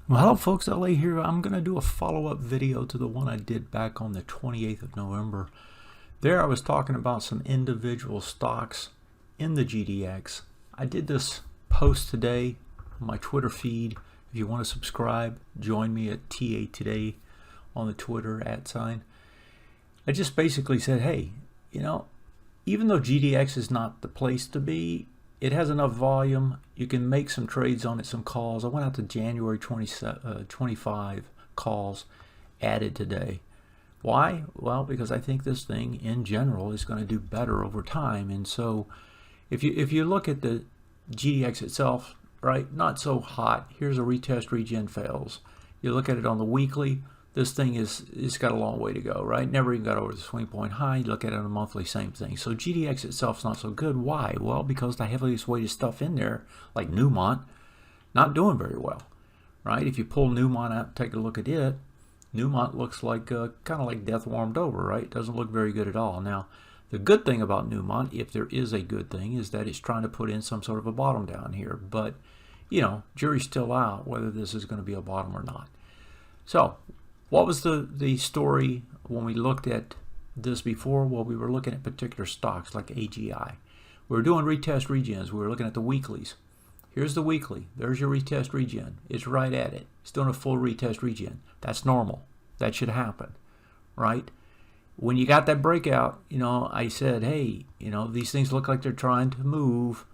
Well, hello folks, LA here. I'm going to do a follow-up video to the one I did back on the 28th of November. There I was talking about some individual stocks in the GDEX. I did this post today on my Twitter feed. If you want to subscribe, join me at TA Today on the Twitter @. I just basically said, hey, even though GDEX is not the place to be, it has enough volume. You can make some trades on it, some calls. I went out to January 25 calls added today. Why? Well, because I think this thing in general is going to do better over time. And so if you look at the GDEX itself, right, not so hot. Here's a retest, regen, fails. You look at it on the weekly, this thing it's got a long way to go, right? Never even got over the swing point high. You look at it on a monthly, same thing. So GDEX itself is not so good. Why? Well, because the heaviest weighted stuff in there, like Newmont, not doing very well, right? If you pull Newmont out, take a look at it, Newmont looks like kind of like death warmed over, right? Doesn't look very good at all. Now, the good thing about Newmont, if there is a good thing, is that it's trying to put in some sort of a bottom down here. But, jury's still out whether this is going to be a bottom or not. So, what was the story when we looked at this before? Well, we were looking at particular stocks like AGI. We were doing retest regens. We were looking at the weeklies. Here's the weekly. There's your retest regen. It's right at it. It's doing a full retest regen. That's normal. That should happen, right? When you got that breakout, I said, hey, these things look like they're trying to move.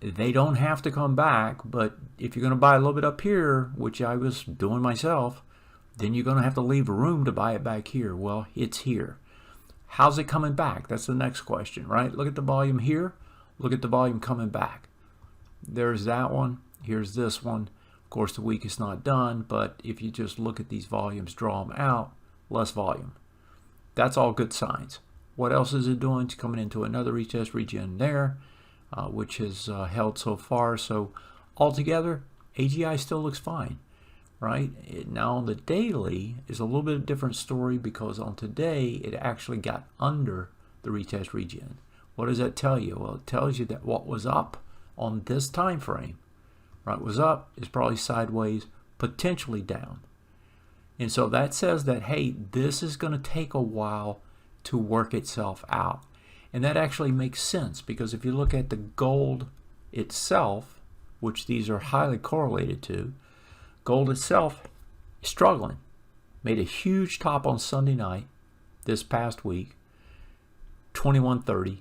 They don't have to come back, but if you're going to buy a little bit up here, which I was doing myself, then you're going to have to leave room to buy it back here. Well, it's here. How's it coming back? That's the next question, right? Look at the volume here. Look at the volume coming back. There's that one. Here's this one. Of course, the week is not done, but if you just look at these volumes, draw them out, less volume. That's all good signs. What else is it doing? It's coming into another retest regen there, which has held so far. So altogether, AGI still looks fine. Right now on the daily is a little bit of a different story because on today it actually got under the retest regen. What does that tell you? Well, it tells you that what was up on this time frame, right, was up, is probably sideways, potentially down. And so that says that, hey, this is going to take a while to work itself out. And that actually makes sense because if you look at the gold itself, which these are highly correlated to, gold itself is struggling. Made a huge top on Sunday night this past week, 21.30,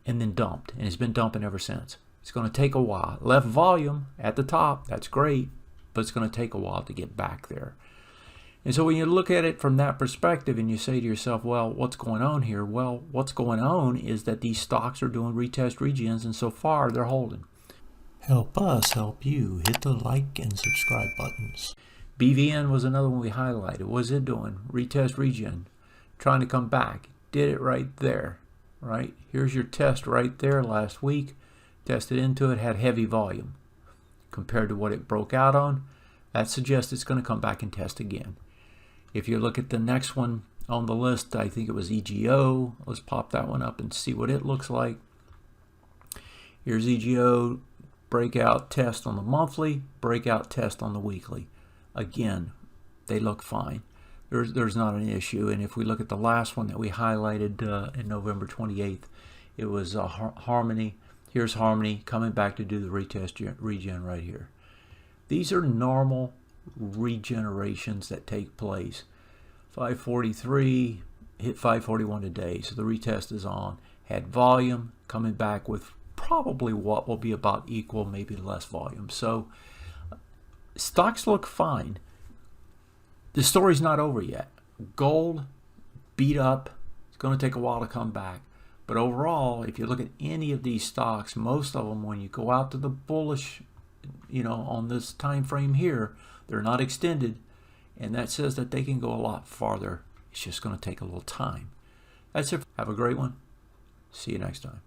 and then dumped. And it's been dumping ever since. It's going to take a while. Left volume at the top, that's great, but it's going to take a while to get back there. And so when you look at it from that perspective and you say to yourself, well, what's going on here? Well, what's going on is that these stocks are doing retest regens, and so far they're holding. Help us help you. Hit the like and subscribe buttons. BVN was another one we highlighted. What was it doing? Retest regen. Trying to come back. Did it right there. Right? Here's your test right there last week. Tested into it. Had heavy volume. Compared to what it broke out on, that suggests it's going to come back and test again. If you look at the next one on the list, I think it was EOGO. Let's pop that one up and see what it looks like. Here's EOGO. Breakout test on the monthly, breakout test on the weekly. Again, they look fine. There's not an issue. And if we look at the last one that we highlighted in November 28th, it was Harmony. Here's Harmony coming back to do the retest regen right here. These are normal regenerations that take place. 543 hit 541 today, so the retest is on. Had volume coming back with probably what will be about equal, maybe less volume. So stocks look fine. The story's not over yet. Gold beat up. It's going to take a while to come back. But overall, if you look at any of these stocks, most of them, when you go out to the bullish, on this time frame here, they're not extended. And that says that they can go a lot farther. It's just going to take a little time. That's it. Have a great one. See you next time.